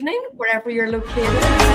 evening, wherever you're located.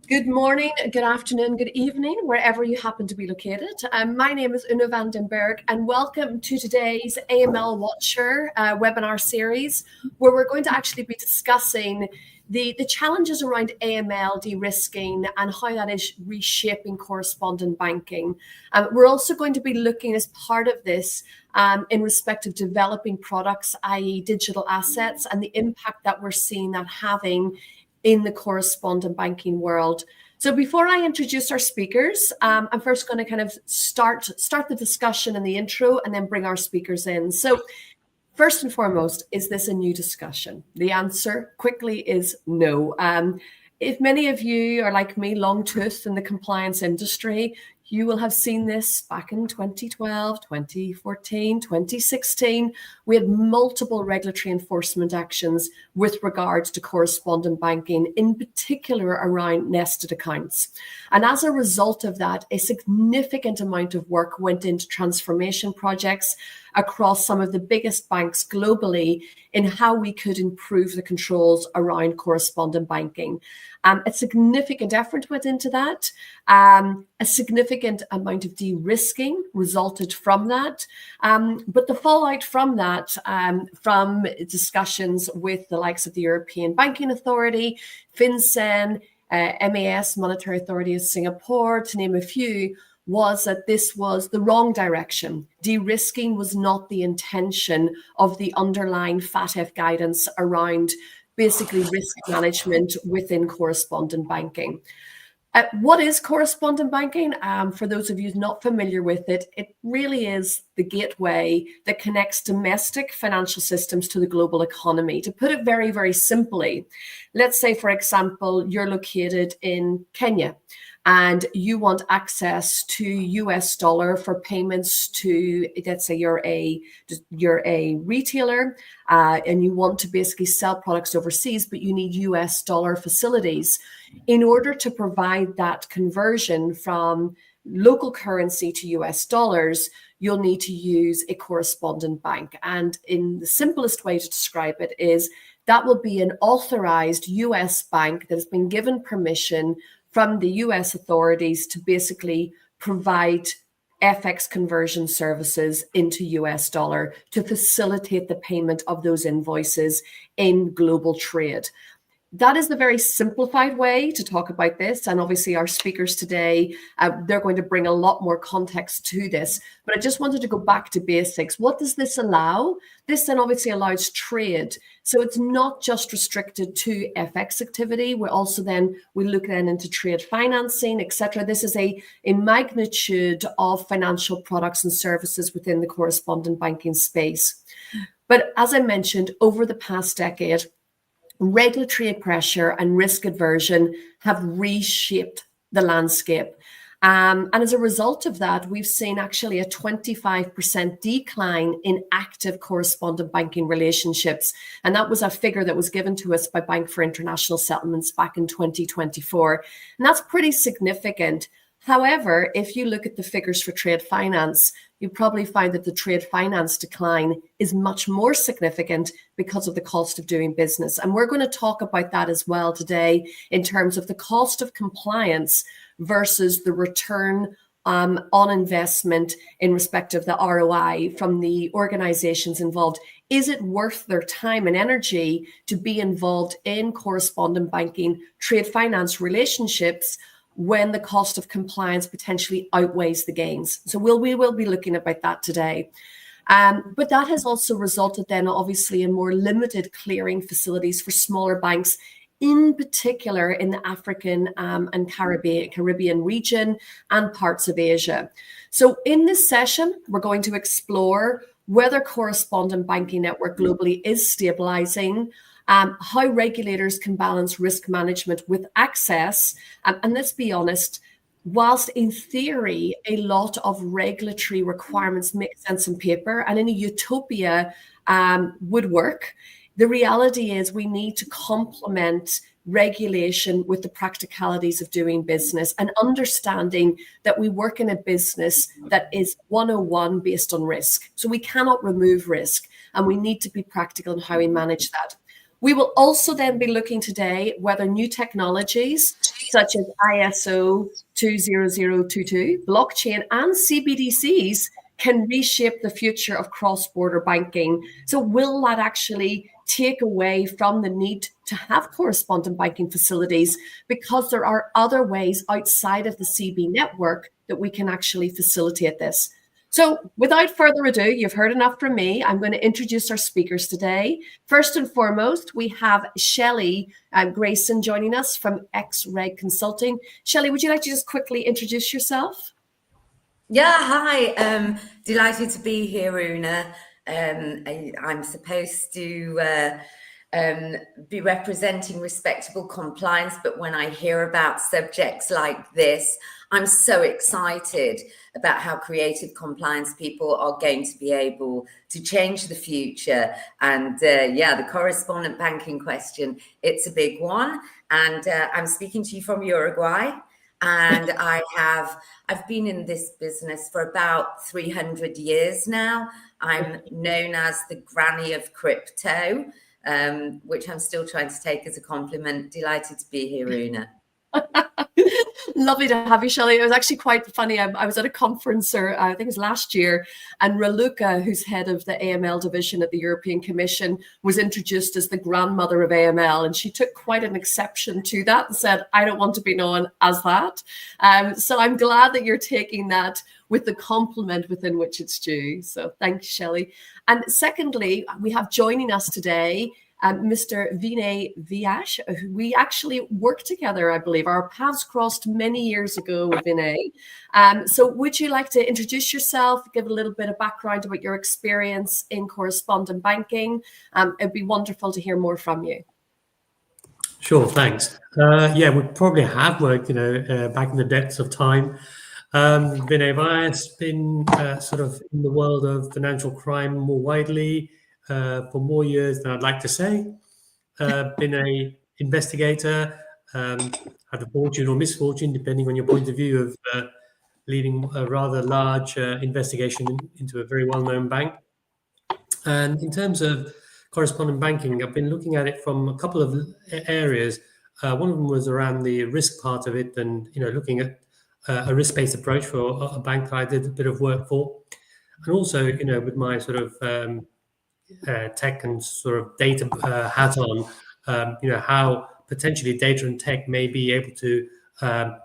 Good morning, good afternoon, good evening, wherever you happen to be located. My name is Una van den Berg, and welcome to today's AML Watcher webinar series, where we're going to actually be discussing the challenges around AML de-risking and how that is reshaping correspondent banking. We're also going to be looking as part of this in respect of developing products, i.e. digital assets, and the impact that we're seeing that having in the correspondent banking world. So before I introduce our speakers, I'm first going to kind of start the discussion and the intro and then bring our speakers in. So first and foremost, is this a new discussion? The answer quickly is no. If many of you are like me, long-toothed in the compliance industry, you will have seen this back in 2012, 2014, 2016. We had multiple regulatory enforcement actions with regards to correspondent banking, in particular around nested accounts. And as a result of that, a significant amount of work went into transformation projects across some of the biggest banks globally in how we could improve the controls around correspondent banking. A significant effort went into that. A significant amount of de-risking resulted from that. But the fallout from that, from discussions with the likes of the European Banking Authority, FinCEN, MAS, Monetary Authority of Singapore, to name a few, was that this was the wrong direction. De-risking was not the intention of the underlying FATF guidance around basically risk management within correspondent banking. What is correspondent banking? For those of you not familiar with it, it really is the gateway that connects domestic financial systems to the global economy. To put it very, very simply, let's say, for example, you're located in Kenya and you want access to US dollar for payments to, let's say you're a retailer and you want to basically sell products overseas, but you need US dollar facilities. In order to provide that conversion from local currency to US dollars, you'll need to use a correspondent bank. And in the simplest way to describe it is that will be an authorized US bank that has been given permission from the US authorities to basically provide FX conversion services into US dollar to facilitate the payment of those invoices in global trade. That is the very simplified way to talk about this. And obviously our speakers today, they're going to bring a lot more context to this. But I just wanted to go back to basics. What does this allow? This then obviously allows trade. So it's not just restricted to FX activity. We look then into trade financing, etc. This is a magnitude of financial products and services within the correspondent banking space. But as I mentioned, over the past decade, regulatory pressure and risk aversion have reshaped the landscape. And as a result of that, we've seen actually a 25% decline in active correspondent banking relationships. And that was a figure that was given to us by Bank for International Settlements back in 2024. And that's pretty significant. However, if you look at the figures for trade finance, you probably find that the trade finance decline is much more significant because of the cost of doing business. And we're going to talk about that as well today in terms of the cost of compliance versus the return on investment in respect of the ROI from the organizations involved. Is it worth their time and energy to be involved in correspondent banking, trade finance relationships when the cost of compliance potentially outweighs the gains? So we will be looking about that today. But that has also resulted then obviously in more limited clearing facilities for smaller banks, in particular in the African and Caribbean region and parts of Asia. So in this session, we're going to explore whether correspondent banking network globally is stabilizing, how regulators can balance risk management with access. And let's be honest, whilst in theory, a lot of regulatory requirements make sense on paper and in a utopia would work, the reality is we need to complement regulation with the practicalities of doing business and understanding that we work in a business that is 101 based on risk. So we cannot remove risk, and we need to be practical in how we manage that. We will also then be looking today whether new technologies such as ISO 20022, blockchain, and CBDCs can reshape the future of cross-border banking. So will that actually take away from the need to have correspondent banking facilities, because there are other ways outside of the CB network that we can actually facilitate this? So without further ado, you've heard enough from me. I'm going to introduce our speakers today. First and foremost, we have Shelley Grayson joining us from X-Reg Consulting. Shelley, would you like to just quickly introduce yourself? Yeah, hi. Delighted to be here, Una. I'm supposed to be representing respectable compliance, but when I hear about subjects like this, I'm so excited about how creative compliance people are going to be able to change the future. And yeah, the correspondent banking question, it's a big one. And I'm speaking to you from Uruguay. And I've been in this business for about 300 years now. I'm known as the granny of crypto, which I'm still trying to take as a compliment. Delighted to be here, Una. Lovely to have you, Shelley. It was actually quite funny. I was at a conference, or I think it was last year, and Raluca, who's head of the AML division at the European Commission, was introduced as the grandmother of AML, and she took quite an exception to that and said, I don't want to be known as that. So I'm glad that you're taking that with the compliment within which it's due. So thanks, Shelley. And secondly, we have joining us today Mr. Vinay Vyash, who we actually worked together, I believe. Our paths crossed many years ago with Vinay. So would you like to introduce yourself, give a little bit of background about your experience in correspondent banking? It'd be wonderful to hear more from you. Sure, thanks. Yeah, we probably have worked, back in the depths of time. Vinay Vyas, been sort of in the world of financial crime more widely, for more years than I'd like to say. Been a investigator, had the fortune or misfortune, depending on your point of view, of leading a rather large investigation into a very well-known bank. And in terms of correspondent banking, I've been looking at it from a couple of areas. One of them was around the risk part of it, and looking at a risk-based approach for a bank that I did a bit of work for, and also with my sort of tech and sort of data hat on, how potentially data and tech may be able to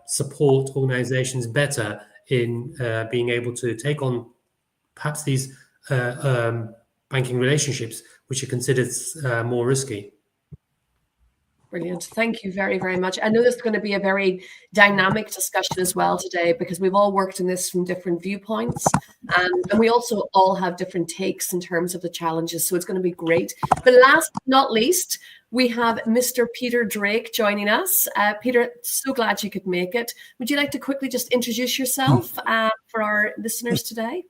support organizations better in being able to take on perhaps these banking relationships, which are considered more risky. Brilliant. Thank you very, very much. I know this is going to be a very dynamic discussion as well today, because we've all worked in this from different viewpoints. And we also all have different takes in terms of the challenges. So it's going to be great. But last but not least, we have Mr. Peter Drake joining us. Peter, so glad you could make it. Would you like to quickly just introduce yourself for our listeners today?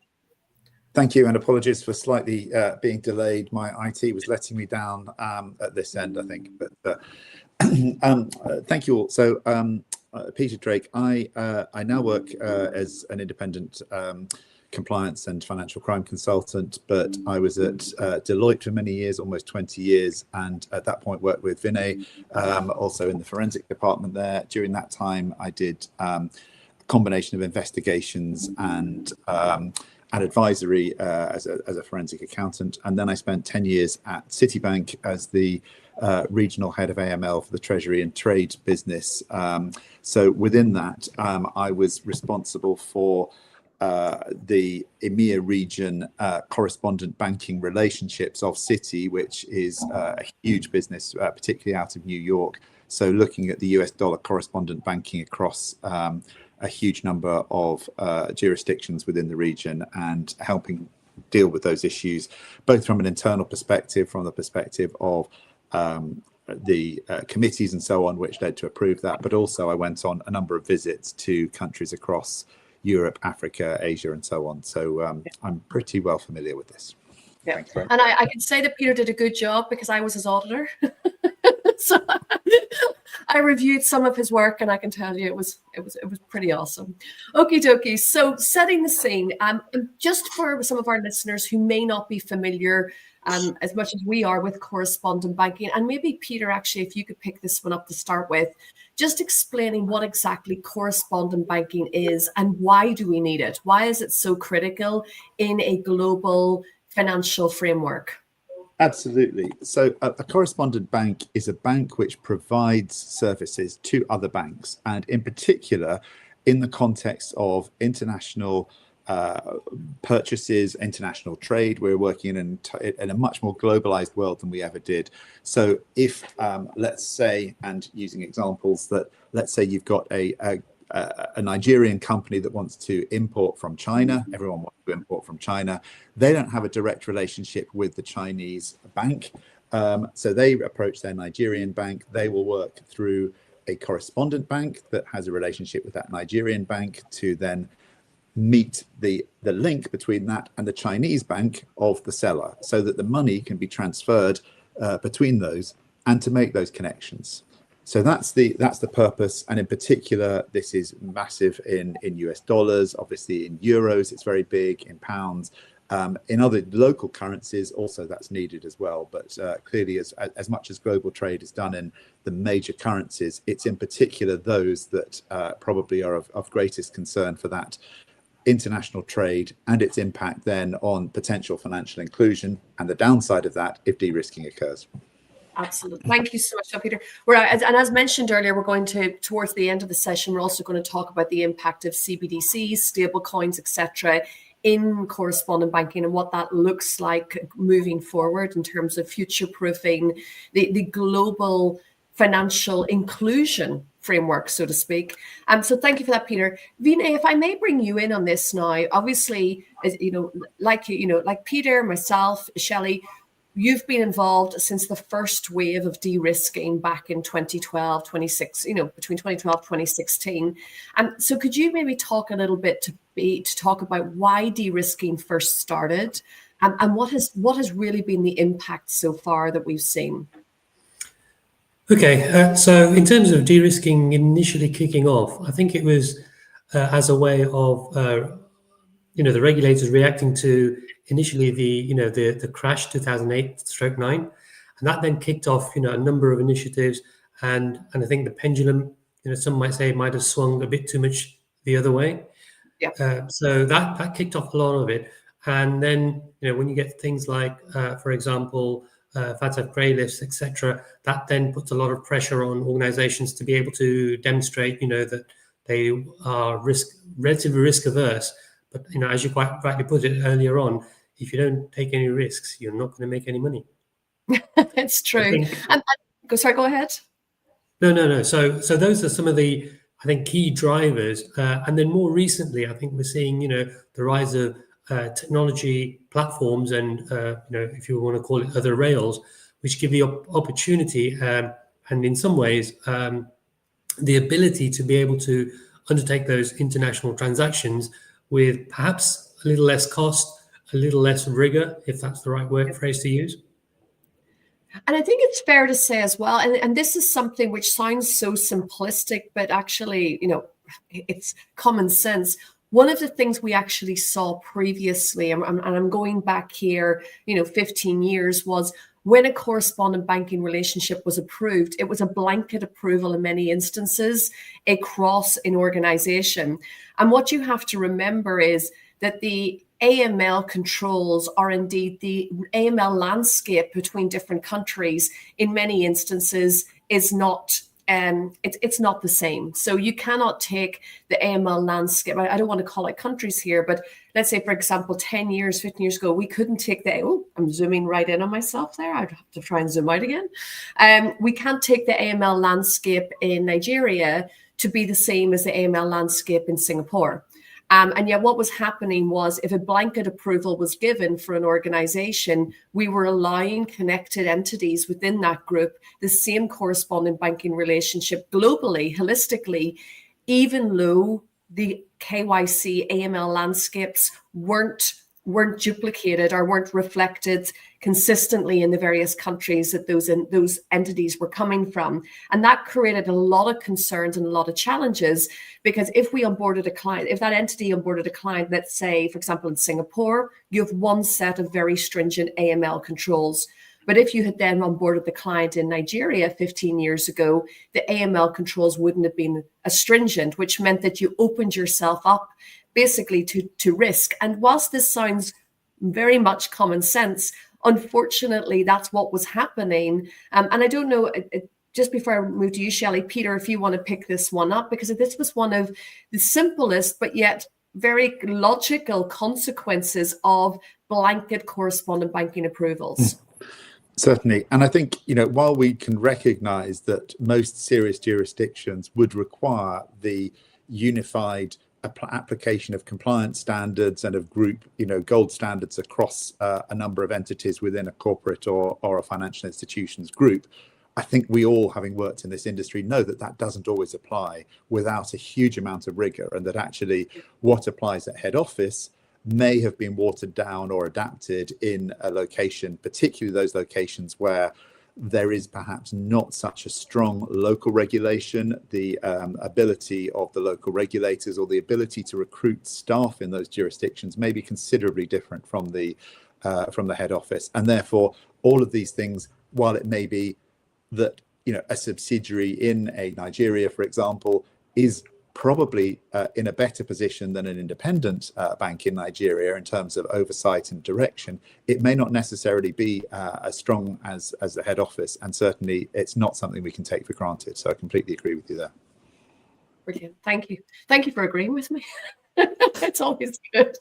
Thank you, and apologies for slightly being delayed. My IT was letting me down at this end, I think. But thank you all. So, Peter Drake, I now work as an independent compliance and financial crime consultant, but I was at Deloitte for many years, almost 20 years, and at that point worked with Vinay, also in the forensic department there. During that time, I did a combination of investigations and advisory as a forensic accountant. And then I spent 10 years at Citibank as the regional head of AML for the Treasury and Trade business. So within that, I was responsible for the EMEA region correspondent banking relationships of Citi, which is a huge business, particularly out of New York. So looking at the US dollar correspondent banking across a huge number of jurisdictions within the region, and helping deal with those issues, both from an internal perspective, from the perspective of the committees and so on, which led to approve that. But also I went on a number of visits to countries across Europe, Africa, Asia, and so on. So I'm pretty well familiar with this. Yeah, and I can say that Peter did a good job because I was his auditor. So I reviewed some of his work, and I can tell you it was pretty awesome. Okie dokie. So setting the scene, just for some of our listeners who may not be familiar as much as we are with correspondent banking, and maybe Peter, actually, if you could pick this one up to start with, just explaining what exactly correspondent banking is and why do we need it? Why is it so critical in a global financial framework? Absolutely. So a correspondent bank is a bank which provides services to other banks, and in particular, in the context of international purchases, international trade. We're working in a much more globalized world than we ever did. So if, let's say, and using examples, that let's say you've got a Nigerian company that wants to import from China. Everyone wants to import from China. They don't have a direct relationship with the Chinese bank. So they approach their Nigerian bank. They will work through a correspondent bank that has a relationship with that Nigerian bank to then meet the link between that and the Chinese bank of the seller, so that the money can be transferred between those and to make those connections. So that's the purpose, and in particular, this is massive in US dollars. Obviously, in euros, it's very big. In pounds, in other local currencies, also that's needed as well. But clearly, as much as global trade is done in the major currencies, it's in particular those that probably are of greatest concern for that international trade and its impact then on potential financial inclusion, and the downside of that if de-risking occurs. Absolutely. Thank you so much, Peter. And as mentioned earlier, we're going to, towards the end of the session, we're also going to talk about the impact of CBDCs, stable coins, etc., in correspondent banking and what that looks like moving forward in terms of future-proofing the global financial inclusion framework, so to speak. So thank you for that, Peter. Vinay, if I may bring you in on this now, obviously, as like Peter, myself, Shelley, you've been involved since the first wave of de-risking back in 2012, between 2012 and 2016. So could you maybe talk a little bit to talk about why de-risking first started and what has really been the impact so far that we've seen? Okay, so in terms of de-risking initially kicking off, I think it was as a way of the regulators reacting to initially the crash 2008/9, and that then kicked off a number of initiatives, and I think the pendulum, some might say, might have swung a bit too much the other way. Yeah. So that kicked off a lot of it, and then when you get things like, for example, FATF grey lists, etc., that then puts a lot of pressure on organisations to be able to demonstrate, that they are relatively risk averse. But as you quite rightly put it earlier on, if you don't take any risks, you're not going to make any money. It's true. Go ahead. No. So those are some of the, I think, key drivers. And then more recently, I think we're seeing the rise of technology platforms and if you want to call it other rails, which give the opportunity and in some ways the ability to be able to undertake those international transactions with perhaps a little less cost, a little less rigor, if that's the right phrase to use. And I think it's fair to say as well, and this is something which sounds so simplistic, but actually, it's common sense. One of the things we actually saw previously, and I'm going back here, 15 years, was when a correspondent banking relationship was approved, it was a blanket approval in many instances across an organization. And what you have to remember is that the AML controls are indeed the AML landscape between different countries in many instances is not it's not the same. So you cannot take the AML landscape. I don't want to call it countries here, but let's say, for example, 10 years, 15 years ago, we couldn't take I'm zooming right in on myself there. I'd have to try and zoom out again. We can't take the AML landscape in Nigeria to be the same as the AML landscape in Singapore. And yet what was happening was, if a blanket approval was given for an organization, we were allowing connected entities within that group the same correspondent banking relationship globally, holistically, even though the KYC AML landscapes weren't duplicated or weren't reflected consistently in the various countries that those entities were coming from. And that created a lot of concerns and a lot of challenges, because if we onboarded a client, if that entity onboarded a client, let's say, for example, in Singapore, you have one set of very stringent AML controls. But if you had then onboarded the client in Nigeria 15 years ago, the AML controls wouldn't have been as stringent, which meant that you opened yourself up basically to risk. And whilst this sounds very much common sense, unfortunately, that's what was happening. And I don't know, just before I move to you, Shelley, Peter, if you want to pick this one up, because this was one of the simplest, but yet very logical consequences of blanket correspondent banking approvals. Certainly. And I think, while we can recognize that most serious jurisdictions would require the unified application of compliance standards and of group, gold standards across a number of entities within a corporate or a financial institutions group, I think we all, having worked in this industry, know that that doesn't always apply without a huge amount of rigor, and that actually what applies at head office may have been watered down or adapted in a location, particularly those locations where there is perhaps not such a strong local regulation. The ability of the local regulators or the ability to recruit staff in those jurisdictions may be considerably different from the head office. And therefore, all of these things, while it may be that a subsidiary in a Nigeria, for example, is probably in a better position than an independent bank in Nigeria in terms of oversight and direction, it may not necessarily be as strong as the head office, and certainly it's not something we can take for granted. So I completely agree with you there. Brilliant. Thank you for agreeing with me. It's always good.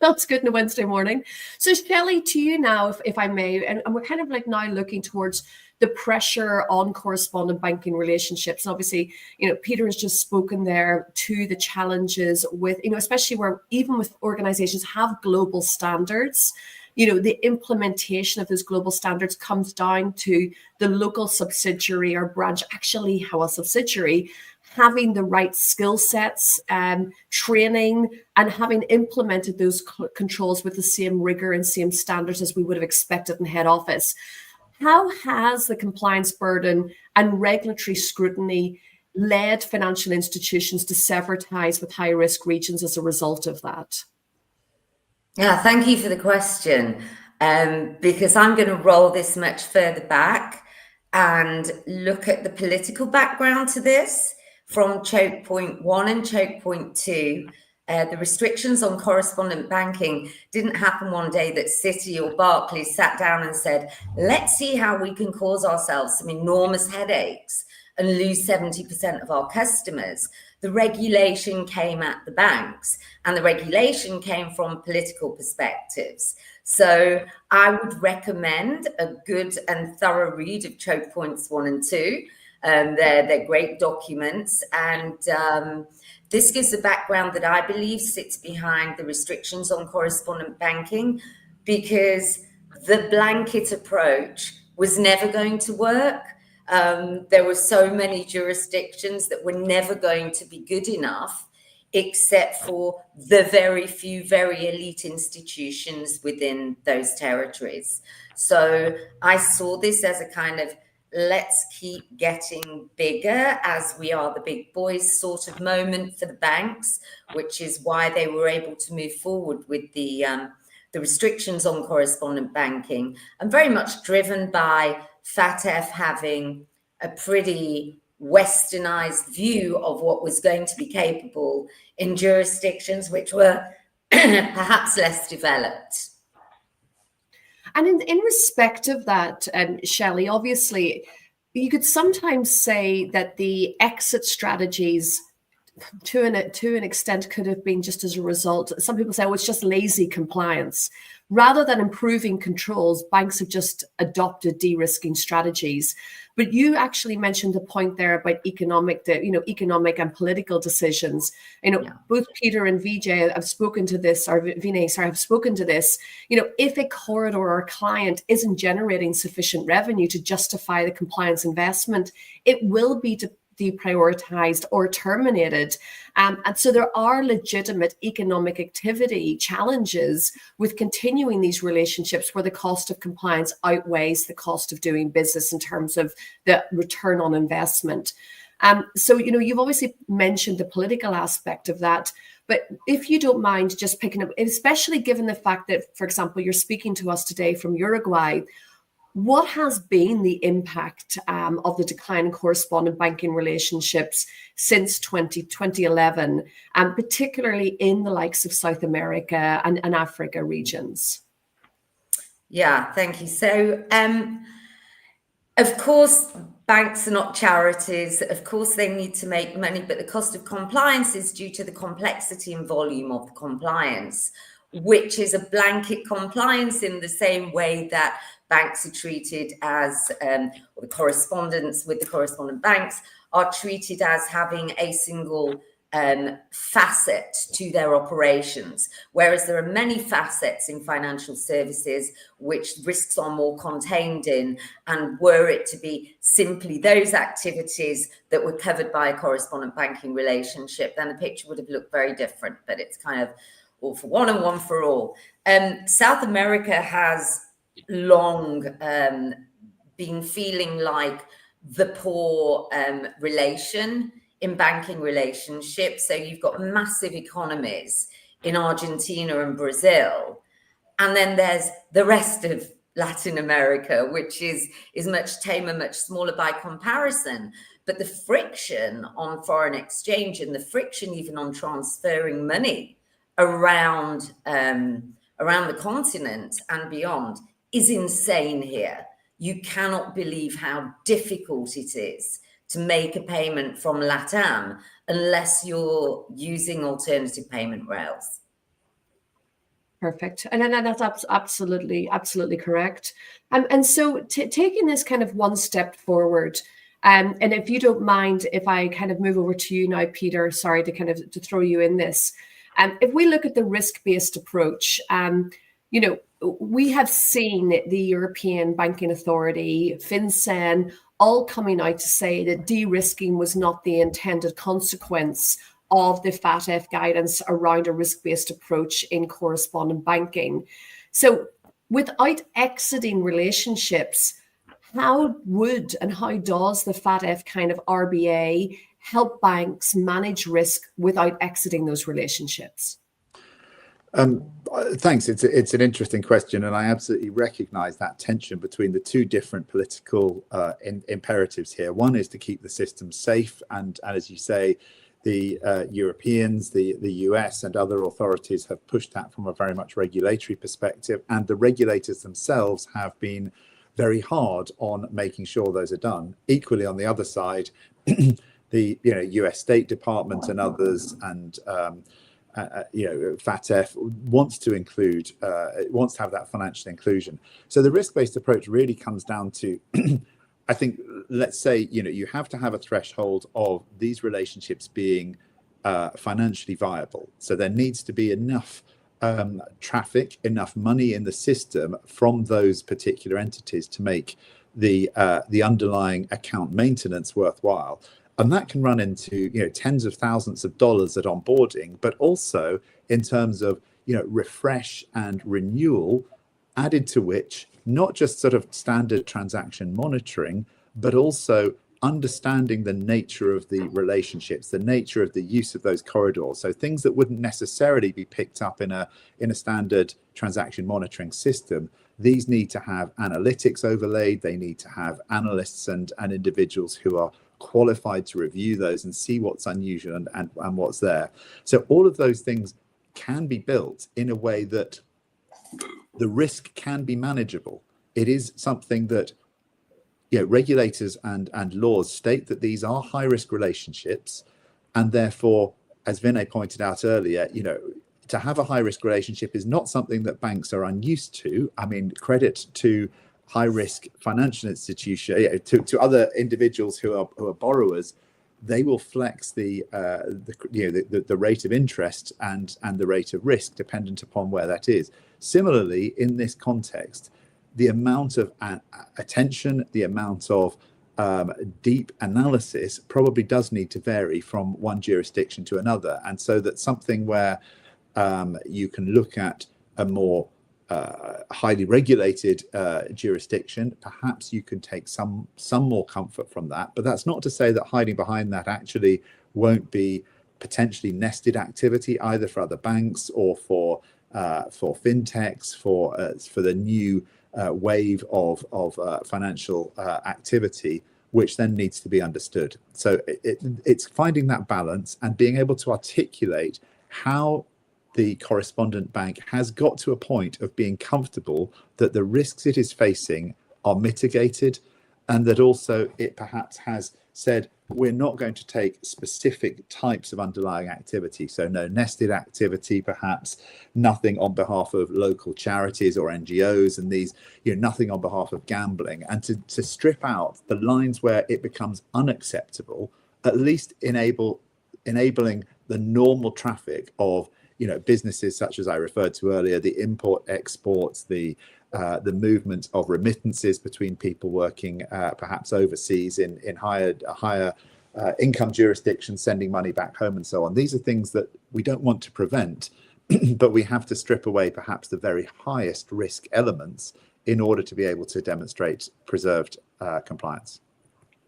That's good on a Wednesday morning. So Shelley, to you now, if I may, and we're kind of like now looking towards the pressure on correspondent banking relationships. And obviously, Peter has just spoken there to the challenges with, especially where even with organizations have global standards, the implementation of those global standards comes down to the local subsidiary or branch, actually how a subsidiary having the right skill sets, training, and having implemented those controls with the same rigor and same standards as we would have expected in head office. How has the compliance burden and regulatory scrutiny led financial institutions to sever ties with high-risk regions as a result of that? Yeah, thank you for the question, because I'm going to roll this much further back and look at the political background to this from choke point 1 and choke point 2. The restrictions on correspondent banking didn't happen one day that Citi or Barclays sat down and said, let's see how we can cause ourselves some enormous headaches and lose 70% of our customers. The regulation came at the banks, and the regulation came from political perspectives. So I would recommend a good and thorough read of choke points 1 and 2. They're great documents, and this gives a background that I believe sits behind the restrictions on correspondent banking, because the blanket approach was never going to work. There were so many jurisdictions that were never going to be good enough, except for the very few very elite institutions within those territories. So I saw this as a kind of let's keep getting bigger as we are the big boys sort of moment for the banks, which is why they were able to move forward with the restrictions on correspondent banking, and very much driven by FATF having a pretty westernized view of what was going to be capable in jurisdictions which were perhaps less developed. And in respect of that, Shelley, obviously, you could sometimes say that the exit strategies to an extent could have been just as a result. Some people say, oh, it's just lazy compliance. Rather than improving controls, banks have just adopted de-risking strategies. But you actually mentioned the point there about economic and political decisions. Both Peter and Vijay have spoken to this, or Vinay, sorry, have spoken to this. If a corridor or a client isn't generating sufficient revenue to justify the compliance investment, it will be deprioritized or terminated. And so there are legitimate economic activity challenges with continuing these relationships where the cost of compliance outweighs the cost of doing business in terms of the return on investment. So, you've obviously mentioned the political aspect of that, but if you don't mind just picking up, especially given the fact that, for example, you're speaking to us today from Uruguay, what has been the impact of the decline in correspondent banking relationships since 2011, and particularly in the likes of South America and Africa regions? Yeah, thank you. So, of course, banks are not charities. Of course, they need to make money, but the cost of compliance is due to the complexity and volume of the compliance, which is a blanket compliance in the same way that banks are treated as, or the correspondents with the correspondent banks are treated as having a single facet to their operations, whereas there are many facets in financial services which risks are more contained in, and were it to be simply those activities that were covered by a correspondent banking relationship, then the picture would have looked very different. But it's kind of all for one and one for all. South America has long been feeling like the poor relation in banking relationships. So you've got massive economies in Argentina and Brazil, and then there's the rest of Latin America, which is much tamer, much smaller by comparison. But the friction on foreign exchange and the friction even on transferring money around the continent and beyond is insane here. You cannot believe how difficult it is to make a payment from LATAM unless you're using alternative payment rails. Perfect. And that's absolutely correct. And so taking this kind of one step forward, and if you don't mind, if I kind of move over to you now, Peter, sorry to throw you in this. If we look at the risk-based approach, we have seen the European Banking Authority, FinCEN, all coming out to say that de-risking was not the intended consequence of the FATF guidance around a risk-based approach in correspondent banking. So without exiting relationships, how does the FATF kind of RBA help banks manage risk without exiting those relationships? Thanks. It's an interesting question, and I absolutely recognise that tension between the two different political imperatives here. One is to keep the system safe, and as you say, the Europeans, the US, and other authorities have pushed that from a very much regulatory perspective, and the regulators themselves have been very hard on making sure those are done. Equally, on the other side, the US State Department and others, and FATF wants to have that financial inclusion. So the risk-based approach really comes down to, I think, let's say, you have to have a threshold of these relationships being financially viable. So there needs to be enough traffic, enough money in the system from those particular entities to make the underlying account maintenance worthwhile. And that can run into tens of thousands of dollars at onboarding, but also in terms of refresh and renewal, added to which not just sort of standard transaction monitoring, but also understanding the nature of the relationships, the nature of the use of those corridors. So things that wouldn't necessarily be picked up in a standard transaction monitoring system. These need to have analytics overlaid. They need to have analysts and individuals who are qualified to review those and see what's unusual and what's there. So all of those things can be built in a way that the risk can be manageable. It is something that regulators and laws state that these are high risk relationships, And therefore, as Vinay pointed out earlier, to have a high risk relationship is not something that banks are unused to. I mean, credit to high risk financial institution, to other individuals who are borrowers, they will flex the rate of interest and the rate of risk dependent upon where that is. Similarly, in this context, the amount of attention, the amount of deep analysis probably does need to vary from one jurisdiction to another. And so that's something where you can look at a more highly regulated jurisdiction. Perhaps you can take some more comfort from that, but that's not to say that hiding behind that actually won't be potentially nested activity either for other banks or for fintechs, for the new wave of financial activity, which then needs to be understood. So it's finding that balance and being able to articulate how the correspondent bank has got to a point of being comfortable that the risks it is facing are mitigated, and that also it perhaps has said, we're not going to take specific types of underlying activity. So no nested activity, perhaps nothing on behalf of local charities or NGOs, and these, nothing on behalf of gambling, and to strip out the lines where it becomes unacceptable, at least enabling the normal traffic of businesses such as I referred to earlier, the import exports, the movement of remittances between people working perhaps overseas in higher income jurisdictions, sending money back home and so on. These are things that we don't want to prevent, but we have to strip away perhaps the very highest risk elements in order to be able to demonstrate preserved compliance.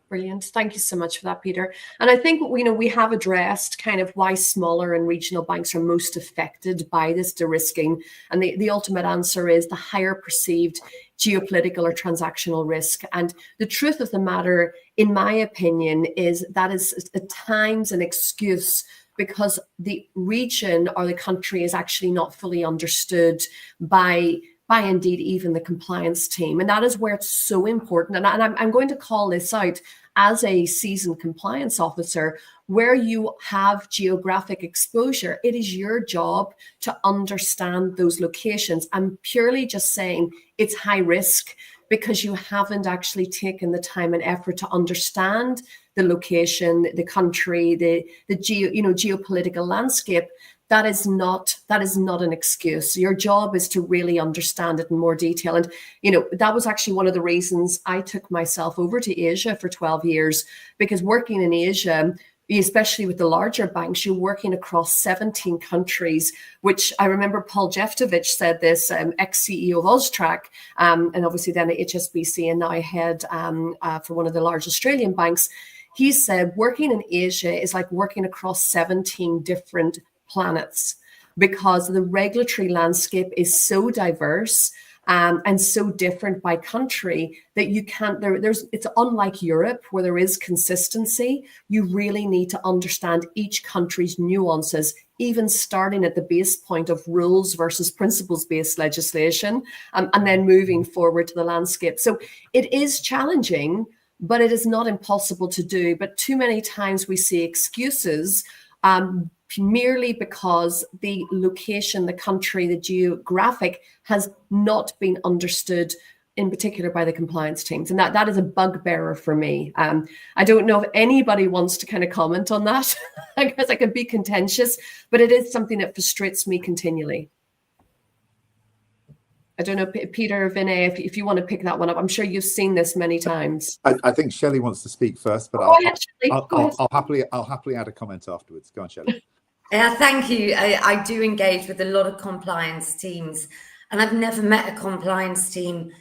Brilliant. Thank you so much for that, Peter. And I think, we have addressed kind of why smaller and regional banks are most affected by this de-risking. And the ultimate answer is the higher perceived geopolitical or transactional risk. And the truth of the matter, in my opinion, is that is at times an excuse because the region or the country is actually not fully understood by indeed even the compliance team. And that is where it's so important. And I'm going to call this out as a seasoned compliance officer, where you have geographic exposure, it is your job to understand those locations. I'm purely just saying it's high risk because you haven't actually taken the time and effort to understand the location, the country, the geopolitical landscape. That is not an excuse. Your job is to really understand it in more detail. And, that was actually one of the reasons I took myself over to Asia for 12 years, because working in Asia, especially with the larger banks, you're working across 17 countries, which I remember Paul Jeftovich said this, ex-CEO of Austrac, and obviously then at HSBC and now head for one of the large Australian banks. He said working in Asia is like working across 17 different planets, because the regulatory landscape is so diverse and so different by country that you can't, it's unlike Europe where there is consistency. You really need to understand each country's nuances, even starting at the base point of rules versus principles-based legislation, and then moving forward to the landscape. So it is challenging, but it is not impossible to do. But too many times we see excuses merely because the location, the country, the geographic has not been understood, in particular by the compliance teams. And that is a bugbearer for me. I don't know if anybody wants to kind of comment on that. I guess I could be contentious, but it is something that frustrates me continually. I don't know, Peter or Vinay, if you want to pick that one up. I'm sure you've seen this many times. I think Shelley wants to speak first, but I'll happily add a comment afterwards. Go on, Shelley. Thank you. I do engage with a lot of compliance teams, and I've never met a compliance team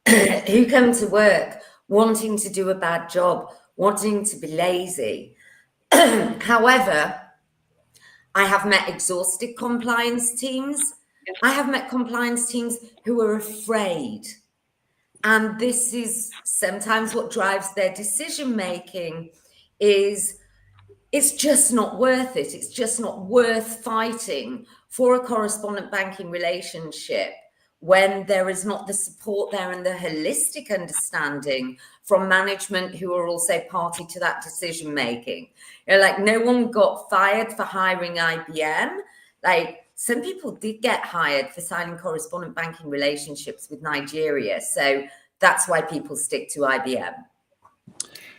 who come to work wanting to do a bad job, wanting to be lazy. However, I have met exhausted compliance teams. I have met compliance teams who are afraid. And this is sometimes what drives their decision making is it's just not worth it. It's just not worth fighting for a correspondent banking relationship when there is not the support there and the holistic understanding from management who are also party to that decision making. You know, like no one got fired for hiring IBM. Like some people did get hired for signing correspondent banking relationships with Nigeria. So that's why people stick to IBM.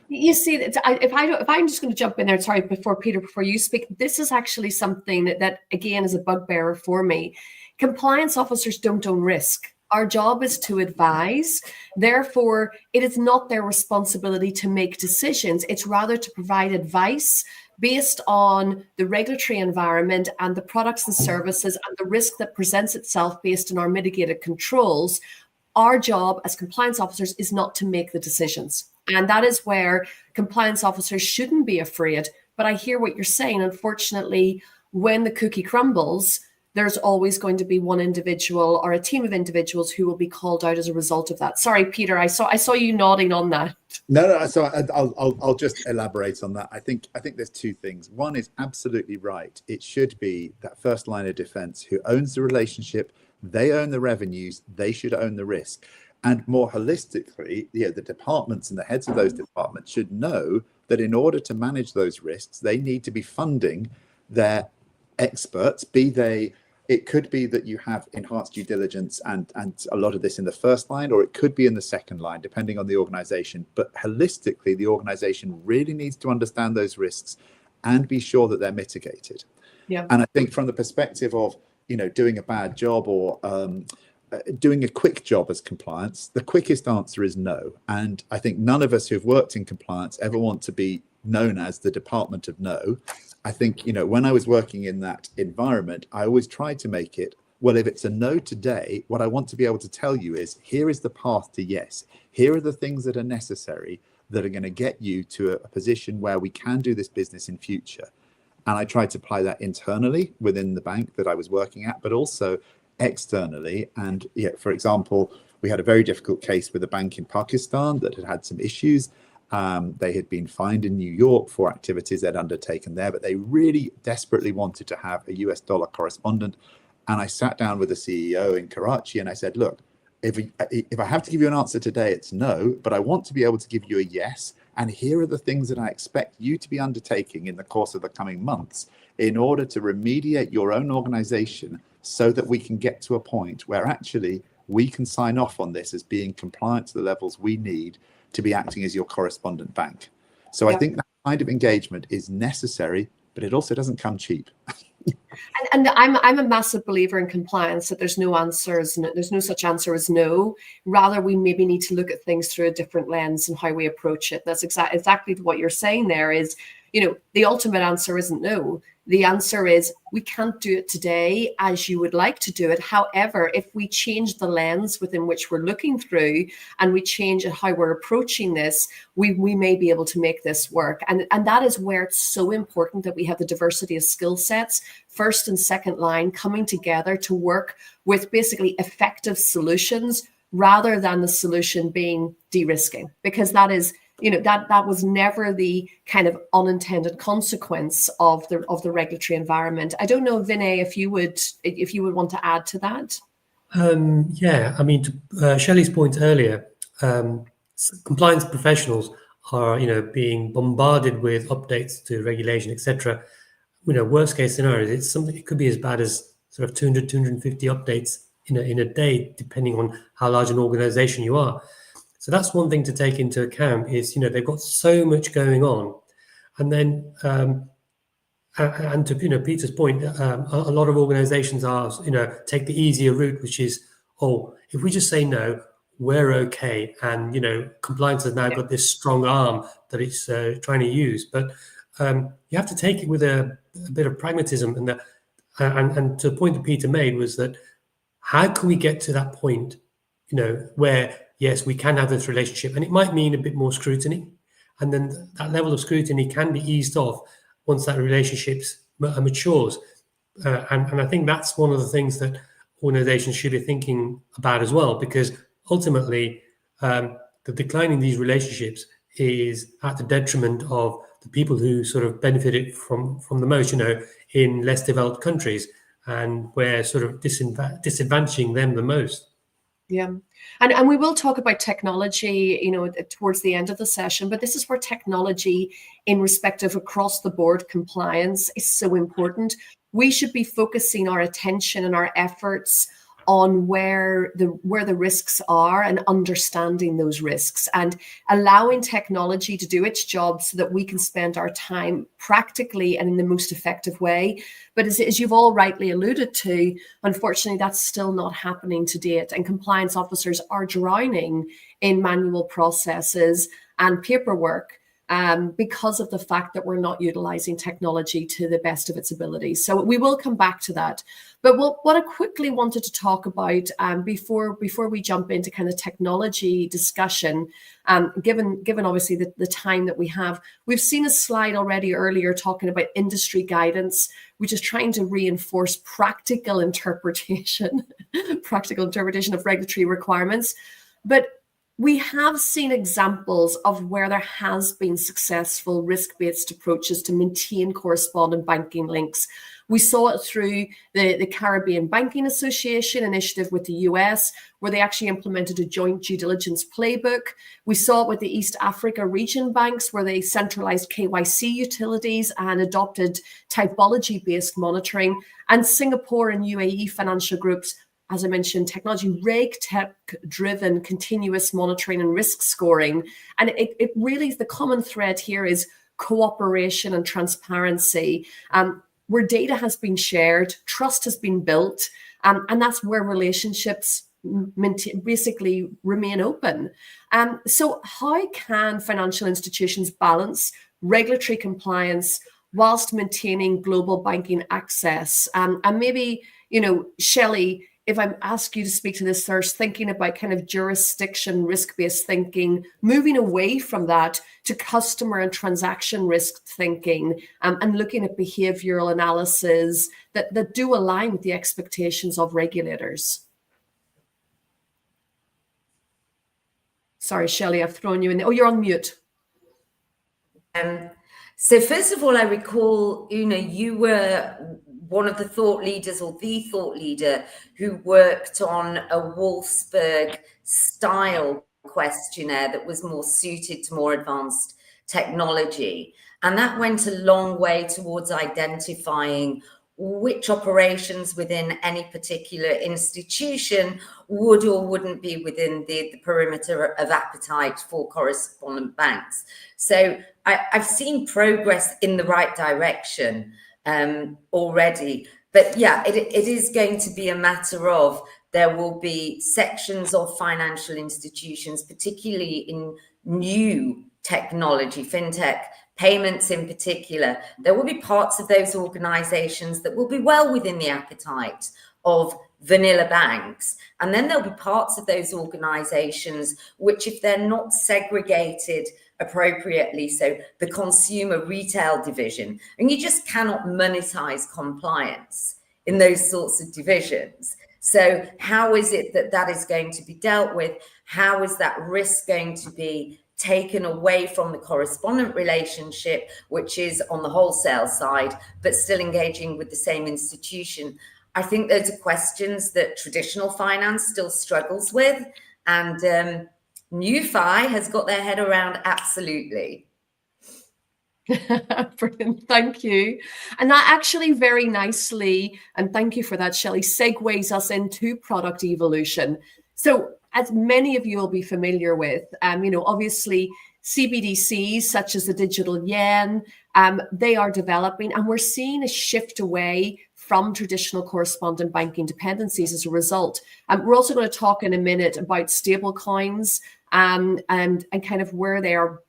You see, if I'm just going to jump in there, sorry, before you speak, this is actually something that again is a bugbearer for me. Compliance officers don't own risk. Our job is to advise. Therefore, it is not their responsibility to make decisions. It's rather to provide advice based on the regulatory environment and the products and services and the risk that presents itself based on our mitigated controls. Our job as compliance officers is not to make the decisions. And that is where compliance officers shouldn't be afraid. But I hear what you're saying. Unfortunately, when the cookie crumbles, there's always going to be one individual or a team of individuals who will be called out as a result of that. Sorry, Peter, I saw you nodding on that. No. So I'll just elaborate on that. I think there's two things. One is absolutely right. It should be that first line of defense who owns the relationship. They own the revenues. They should own the risk. And more holistically, the departments and the heads of those departments should know that in order to manage those risks, they need to be funding their experts, it could be that you have enhanced due diligence and a lot of this in the first line, or it could be in the second line, depending on the organization. But holistically, the organization really needs to understand those risks and be sure that they're mitigated. Yeah. And I think from the perspective of, doing a bad job or doing a quick job as compliance, the quickest answer is no. And I think none of us who've worked in compliance ever want to be known as the department of no. I think, when I was working in that environment, I always tried to make it, well, if it's a no today, what I want to be able to tell you is, here is the path to yes. Here are the things that are necessary that are going to get you to a position where we can do this business in future. And I tried to apply that internally within the bank that I was working at, but also externally. And for example, we had a very difficult case with a bank in Pakistan that had some issues. They had been fined in New York for activities they'd undertaken there, but they really desperately wanted to have a US dollar correspondent. And I sat down with the CEO in Karachi and I said, look, if I have to give you an answer today, it's no, but I want to be able to give you a yes. And here are the things that I expect you to be undertaking in the course of the coming months in order to remediate your own organization so that we can get to a point where actually we can sign off on this as being compliant to the levels we need to be acting as your correspondent bank. So I think that kind of engagement is necessary, but it also doesn't come cheap. And I'm a massive believer in compliance, that there's no answers, there's no such answer as no. Rather, we maybe need to look at things through a different lens and how we approach it. That's exactly what you're saying there is, the ultimate answer isn't no. The answer is we can't do it today as you would like to do it. However, if we change the lens within which we're looking through and we change how we're approaching this, we may be able to make this work. And that is where it's so important that we have the diversity of skill sets, first and second line, coming together to work with basically effective solutions rather than the solution being de-risking, because that is, that was never the kind of unintended consequence of the regulatory environment. I don't know, Vinay, if you would want to add to that. I mean, to Shelley's point earlier, compliance professionals are, being bombarded with updates to regulation, etc. Worst case scenario, it's something. It could be as bad as sort of 200, 250 updates in a day, depending on how large an organization you are. So that's one thing to take into account is, they've got so much going on. And then, and to, Peter's point, a lot of organizations are, take the easier route, which is, if we just say no, we're okay. And, compliance has now got this strong arm that it's trying to use. But you have to take it with a bit of pragmatism. And to the point that Peter made was that, how can we get to that point, where, yes, we can have this relationship, and it might mean a bit more scrutiny, and then that level of scrutiny can be eased off once that relationship matures. And I think that's one of the things that organizations should be thinking about as well, because ultimately the decline in these relationships is at the detriment of the people who sort of benefited from the most, in less developed countries, and we're sort of disadvantaging them the most. Yeah. And we will talk about technology, towards the end of the session, but this is where technology in respect of across the board compliance is so important. We should be focusing our attention and our efforts on where the risks are and understanding those risks and allowing technology to do its job so that we can spend our time practically and in the most effective way. But as you've all rightly alluded to, unfortunately, that's still not happening to date. And compliance officers are drowning in manual processes and paperwork because of the fact that we're not utilizing technology to the best of its abilities. So we will come back to that. But what I quickly wanted to talk about before we jump into kind of technology discussion, given obviously the time that we have, we've seen a slide already earlier talking about industry guidance, which is trying to reinforce practical interpretation of regulatory requirements. But we have seen examples of where there has been successful risk-based approaches to maintain correspondent banking links. We saw it through the Caribbean Banking Association initiative with the US, where they actually implemented a joint due diligence playbook. We saw it with the East Africa region banks, where they centralized KYC utilities and adopted typology-based monitoring. And Singapore and UAE financial groups, as I mentioned, technology, RegTech-driven continuous monitoring and risk scoring. And it really, the common thread here is cooperation and transparency, where data has been shared, trust has been built, and that's where relationships basically remain open. So how can financial institutions balance regulatory compliance whilst maintaining global banking access? And maybe, Shelley, if I ask you to speak to this first, thinking about kind of jurisdiction risk-based thinking, moving away from that to customer and transaction risk thinking, and looking at behavioral analysis that do align with the expectations of regulators. Sorry, Shelley, I've thrown you in there. Oh, you're on mute. So first of all, I recall, you were one of the thought leaders, or the thought leader, who worked on a Wolfsburg style questionnaire that was more suited to more advanced technology. And that went a long way towards identifying which operations within any particular institution would or wouldn't be within the perimeter of appetite for correspondent banks. So I've seen progress in the right direction already. But yeah, it is going to be a matter of, there will be sections of financial institutions, particularly in new technology, fintech, payments in particular. There will be parts of those organizations that will be well within the appetite of vanilla banks. And then there'll be parts of those organizations which, if they're not segregated appropriately, so the consumer retail division, and you just cannot monetize compliance in those sorts of divisions. So how is it that is going to be dealt with? How is that risk going to be taken away from the correspondent relationship, which is on the wholesale side, but still engaging with the same institution? I think those are questions that traditional finance still struggles with, and NewFi has got their head around absolutely. Brilliant, thank you. And that actually very nicely, and thank you for that, Shelley, segues us into product evolution. So as many of you will be familiar with, obviously CBDCs such as the digital yen, they are developing, and we're seeing a shift away from traditional correspondent banking dependencies as a result. We're also going to talk in a minute about stable coins and kind of where they are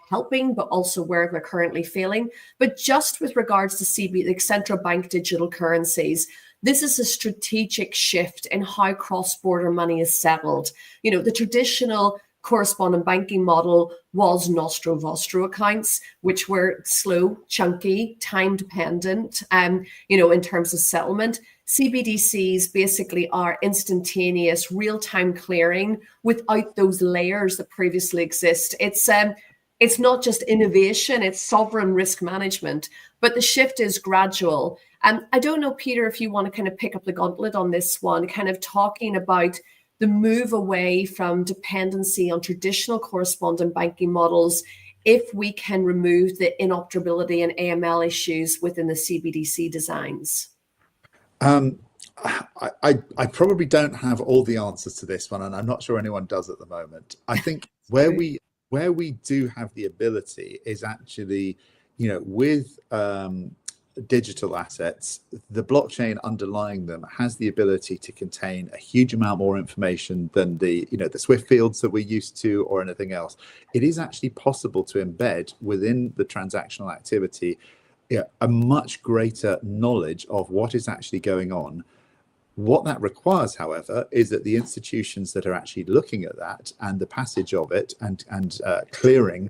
helping, but also where they're currently failing. But just with regards to the central bank digital currencies, this is a strategic shift in how cross-border money is settled. The traditional correspondent banking model was nostro-vostro accounts, which were slow, chunky, time-dependent, in terms of settlement. CBDCs basically are instantaneous, real-time clearing without those layers that previously exist. It's not just innovation, it's sovereign risk management, but the shift is gradual. And I don't know, Peter, if you want to kind of pick up the gauntlet on this one, kind of talking about the move away from dependency on traditional correspondent banking models if we can remove the inoperability and AML issues within the CBDC designs? I probably don't have all the answers to this one, and I'm not sure anyone does at the moment. I think where we do have the ability is actually, with digital assets, the blockchain underlying them has the ability to contain a huge amount more information than the Swift fields that we're used to or anything else. It is actually possible to embed within the transactional activity a much greater knowledge of what is actually going on. What that requires, however, is that the institutions that are actually looking at that and the passage of it and clearing,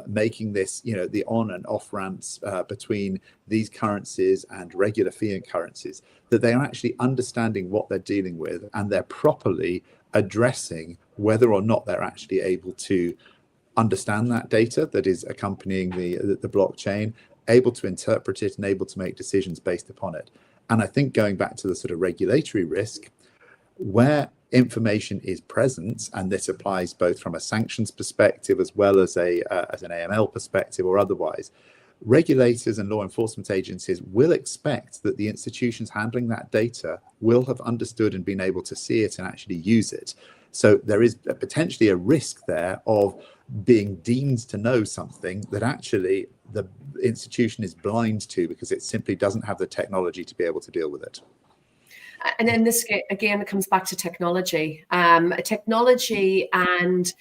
making this, the on and off ramps between these currencies and regular fiat currencies, that they are actually understanding what they're dealing with and they're properly addressing whether or not they're actually able to understand that data that is accompanying the blockchain, able to interpret it and able to make decisions based upon it. And I think going back to the sort of regulatory risk, where information is present, and this applies both from a sanctions perspective as well as an AML perspective or otherwise, regulators and law enforcement agencies will expect that the institutions handling that data will have understood and been able to see it and actually use it. So there is potentially a risk there of being deemed to know something that actually the institution is blind to because it simply doesn't have the technology to be able to deal with it. And then this, again, it comes back to technology. Technology and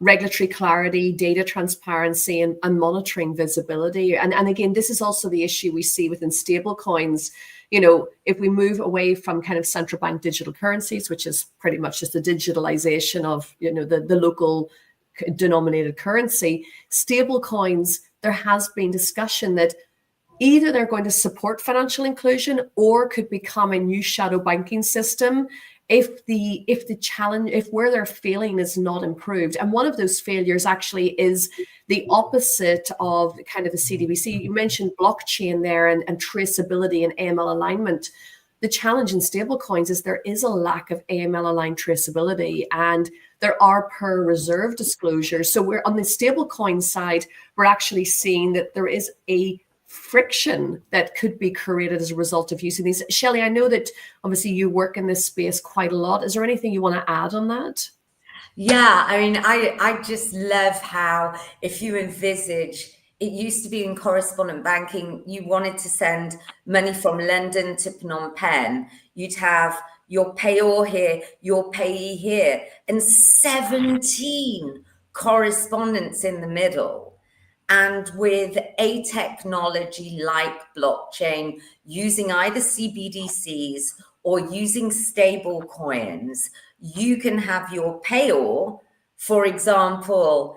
regulatory clarity, data transparency, and monitoring visibility. And again, this is also the issue we see within stablecoins. If we move away from kind of central bank digital currencies, which is pretty much just the digitalization of, the local denominated currency, stablecoins, there has been discussion that either they're going to support financial inclusion or could become a new shadow banking system if where they're failing is not improved. And one of those failures actually is the opposite of kind of the CDBC. You mentioned blockchain there and traceability and AML alignment. The challenge in stablecoins is there is a lack of AML aligned traceability, and there are per reserve disclosures. So we're on the stablecoin side, we're actually seeing that there is a friction that could be created as a result of using these. Shelley, I know that obviously you work in this space quite a lot. Is there anything you want to add on that? Yeah, I mean, I just love how, if you envisage, it used to be in correspondent banking, you wanted to send money from London to Phnom Penh, you'd have your payor here, your payee here, and 17 correspondents in the middle. And with a technology like blockchain, using either CBDCs or using stable coins, you can have your payor, for example,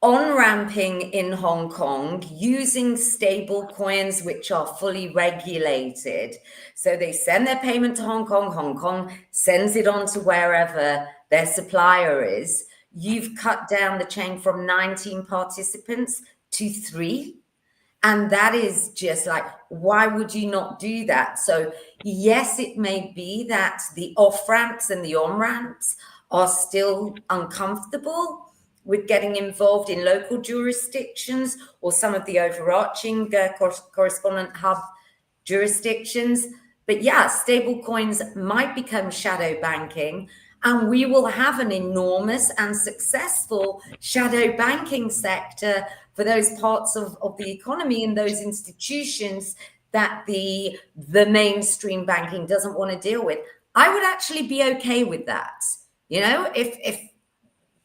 on-ramping in Hong Kong using stable coins, which are fully regulated. So they send their payment to Hong Kong, Hong Kong sends it on to wherever their supplier is. You've cut down the chain from 19 participants to 3. And that is just like, why would you not do that? So yes, it may be that the off-ramps and the on-ramps are still uncomfortable with getting involved in local jurisdictions or some of the overarching correspondent hub jurisdictions. But yeah, stable coins might become shadow banking, and we will have an enormous and successful shadow banking sector for those parts of the economy and those institutions that the mainstream banking doesn't want to deal with. I would actually be okay with that. If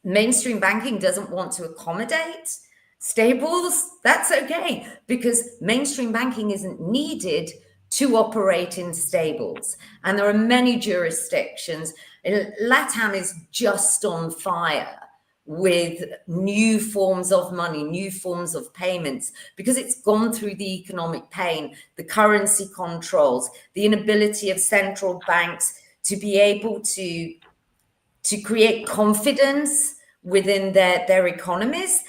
mainstream banking doesn't want to accommodate stables, that's okay, because mainstream banking isn't needed to operate in stables. And there are many jurisdictions. LATAM is just on fire with new forms of money, new forms of payments, because it's gone through the economic pain, the currency controls, the inability of central banks to be able to create confidence within their economies,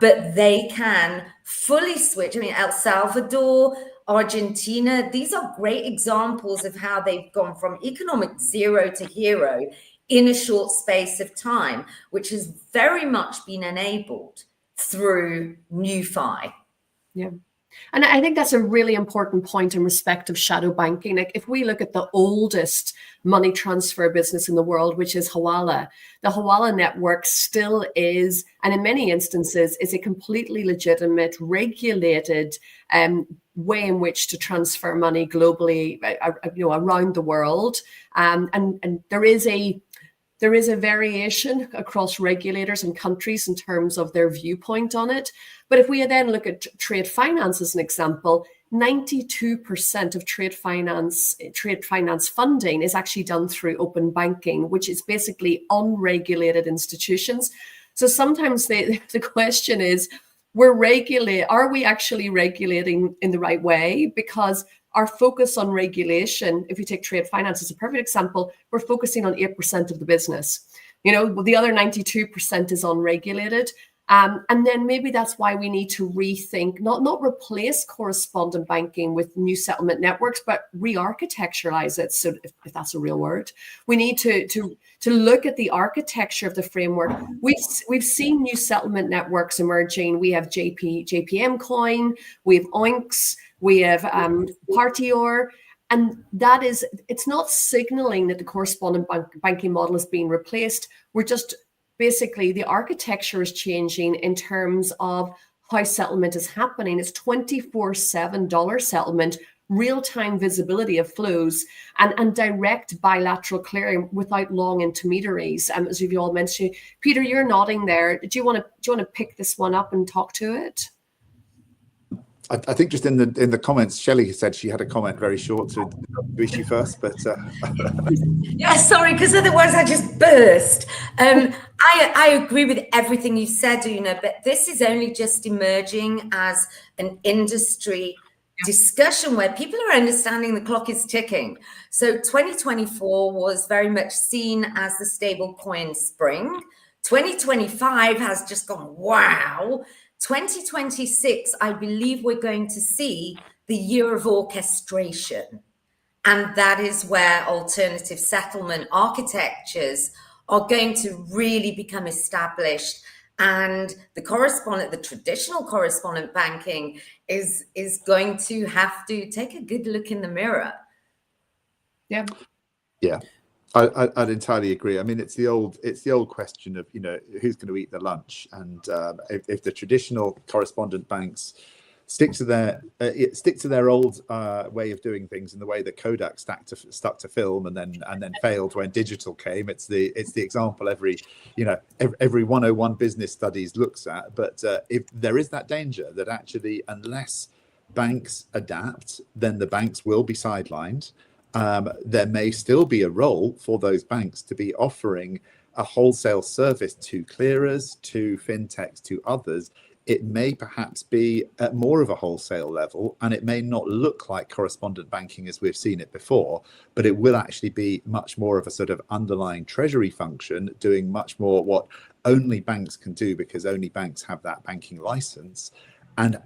but they can fully switch. I mean, El Salvador, Argentina, these are great examples of how they've gone from economic zero to hero in a short space of time, which has very much been enabled through NewFi. Yeah. And I think that's a really important point in respect of shadow banking. Like if we look at the oldest money transfer business in the world, which is Hawala, the Hawala network still is, and in many instances, is a completely legitimate, regulated way in which to transfer money globally, around the world. And there is a variation across regulators and countries in terms of their viewpoint on it. But if we then look at trade finance as an example, 92% of trade finance funding is actually done through open banking, which is basically unregulated institutions. So sometimes the question is, are we actually regulating in the right way? Because our focus on regulation, if you take trade finance as a perfect example, we're focusing on 8% of the business. The other 92% is unregulated. And then maybe that's why we need to rethink, not replace correspondent banking with new settlement networks, but re-architecturalize it. So if that's a real word, we need to look at the architecture of the framework. We've seen new settlement networks emerging. We have JPM Coin, we have Oinks, we have Partior. And it's not signaling that the correspondent banking model is being replaced. We're just basically, the architecture is changing in terms of how settlement is happening. It's 24/7 dollar settlement, real-time visibility of flows, and direct bilateral clearing without long intermediaries. As you've all mentioned, Peter, you're nodding there. Do you want to pick this one up and talk to it? I think just in the comments, Shelley said she had a comment very short to issue first, but yeah, sorry, because otherwise I just burst. I agree with everything you said, Una, but this is only just emerging as an industry discussion where people are understanding the clock is ticking. So 2024 was very much seen as the stablecoin spring. 2025 has just gone, wow. 2026, I believe we're going to see the year of orchestration. And that is where alternative settlement architectures are going to really become established. And the traditional correspondent banking is going to have to take a good look in the mirror. Yeah. Yeah. I'd entirely agree. I mean, it's the old question of who's going to eat the lunch, and if the traditional correspondent banks stick to their old way of doing things in the way that Kodak stuck to film and then failed when digital came. It's the example every 101 business studies looks at. But if there is that danger that actually unless banks adapt, then the banks will be sidelined. There may still be a role for those banks to be offering a wholesale service to clearers, to fintechs, to others. It may perhaps be at more of a wholesale level, and it may not look like correspondent banking as we've seen it before, but it will actually be much more of a sort of underlying treasury function, doing much more what only banks can do because only banks have that banking license. And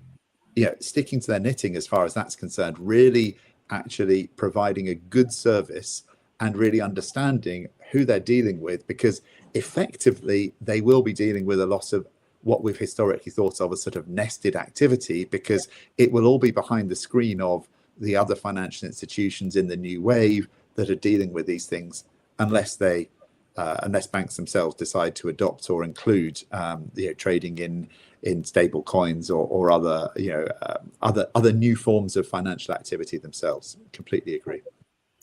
sticking to their knitting as far as that's concerned, really actually providing a good service and really understanding who they're dealing with, because effectively they will be dealing with a lot of what we've historically thought of as sort of nested activity, because it will all be behind the screen of the other financial institutions in the new wave that are dealing with these things, unless banks themselves decide to adopt or include trading in stable coins or other new forms of financial activity themselves. Completely agree.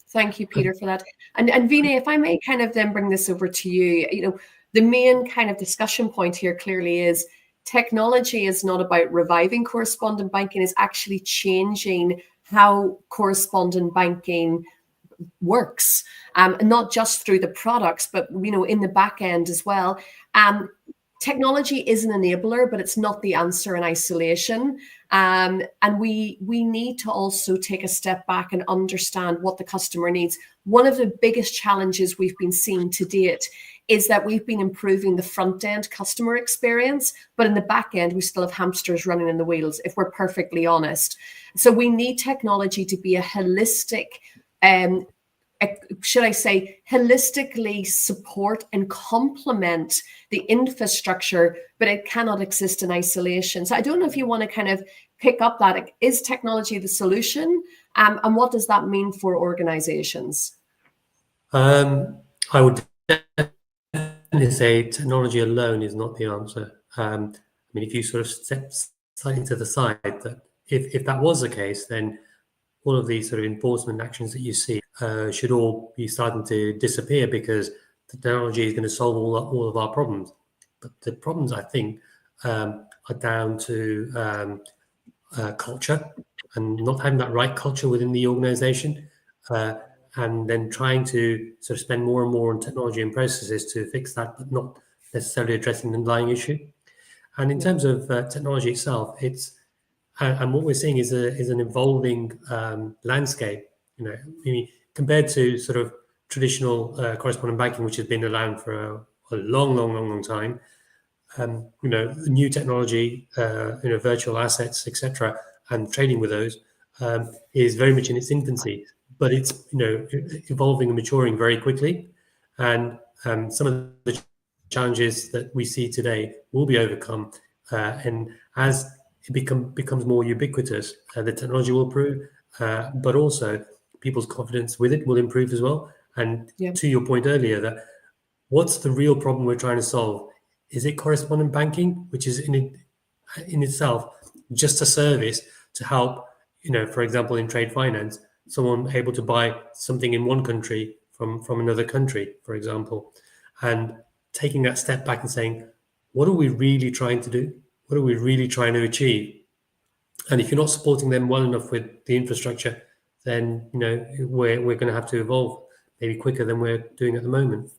Thank you, Peter, for that. And Vinay, if I may kind of then bring this over to you, the main kind of discussion point here clearly is technology is not about reviving correspondent banking, it's actually changing how correspondent banking works, not just through the products, but in the back end as well. Technology is an enabler, but it's not the answer in isolation. And we need to also take a step back and understand what the customer needs. One of the biggest challenges we've been seeing to date is that we've been improving the front end customer experience, but in the back end, we still have hamsters running in the wheels, if we're perfectly honest. So we need technology to be a holistic should I say, holistically support and complement the infrastructure, but it cannot exist in isolation. So I don't know if you want to kind of pick up that. Is technology the solution? And what does that mean for organizations? I would definitely say technology alone is not the answer. I mean, if you sort of step slightly to the side, that if that was the case, then all of these sort of enforcement actions that you see should all be starting to disappear, because the technology is going to solve all of our problems. But the problems, I think, are down to culture, and not having that right culture within the organization, and then trying to sort of spend more and more on technology and processes to fix that, but not necessarily addressing the underlying issue. And in terms of technology itself, it's and what we're seeing is an evolving landscape. You know, I mean, compared to sort of traditional correspondent banking, which has been around for a long time. You know, new technology, you know, virtual assets, etc., and trading with those is very much in its infancy, but it's, you know, evolving and maturing very quickly. And some of the challenges that we see today will be overcome, and as it becomes more ubiquitous, the technology will improve, but also people's confidence with it will improve as well. And to your point earlier, that what's the real problem we're trying to solve? Is it correspondent banking, which is in itself just a service to help, you know, for example, in trade finance, someone able to buy something in one country from another country, for example, and taking that step back and saying, what are we really trying to do? What are we really trying to achieve? And if you're not supporting them well enough with the infrastructure, then, you know, we're going to have to evolve maybe quicker than we're doing at the moment.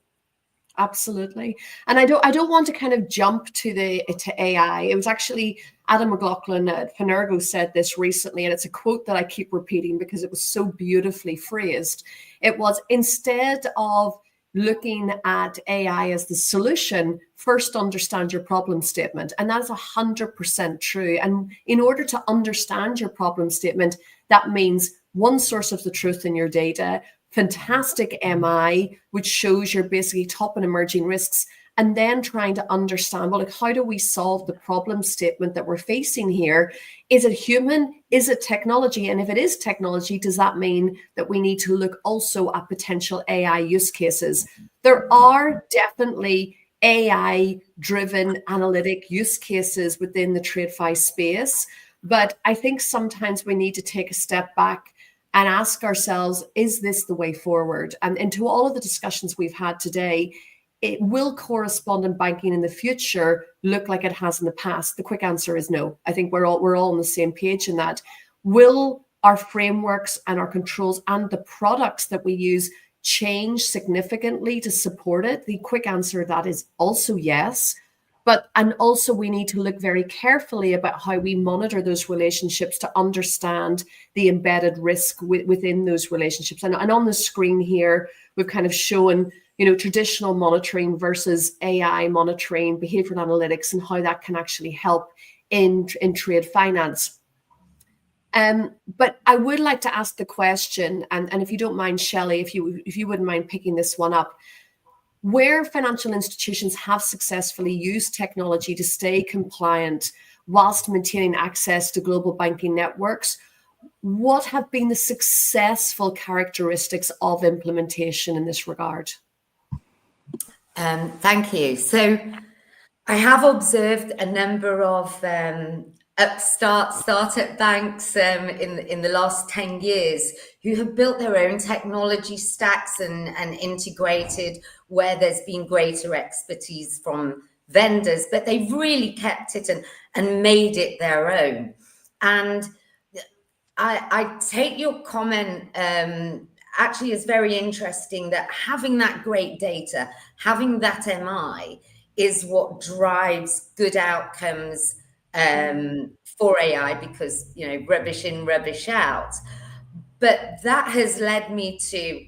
Absolutely. And I don't want to kind of jump to AI. It was actually Adam McLaughlin at Fenergo said this recently, and it's a quote that I keep repeating because it was so beautifully phrased. It was, instead of looking at AI as the solution, first understand your problem statement. And that is 100% true. And in order to understand your problem statement, that means one source of the truth in your data, fantastic MI, which shows your basically top and emerging risks, and then trying to understand, well, like, how do we solve the problem statement that we're facing here? Is it human? Is it technology? And if it is technology, does that mean that we need to look also at potential AI use cases? There are definitely AI-driven analytic use cases within the TradeFi space, but I think sometimes we need to take a step back and ask ourselves, is this the way forward? And to all of the discussions we've had today, will correspondent banking in the future look like it has in the past? The quick answer is no. I think we're all on the same page in that. Will our frameworks and our controls and the products that we use change significantly to support it? The quick answer to that is also yes. And also we need to look very carefully about how we monitor those relationships to understand the embedded risk within those relationships. And on the screen here, we've kind of shown, you know, traditional monitoring versus AI monitoring, behavioral analytics, and how that can actually help in trade finance. But I would like to ask the question, and if you don't mind, Shelley, if you wouldn't mind picking this one up, where financial institutions have successfully used technology to stay compliant whilst maintaining access to global banking networks, what have been the successful characteristics of implementation in this regard? Thank you. So I have observed a number of startup banks in the last 10 years who have built their own technology stacks and integrated where there's been greater expertise from vendors, but they've really kept it and made it their own. And I take your comment actually is very interesting, that having that great data, having that MI is what drives good outcomes for AI, because, you know, rubbish in, rubbish out. But that has led me to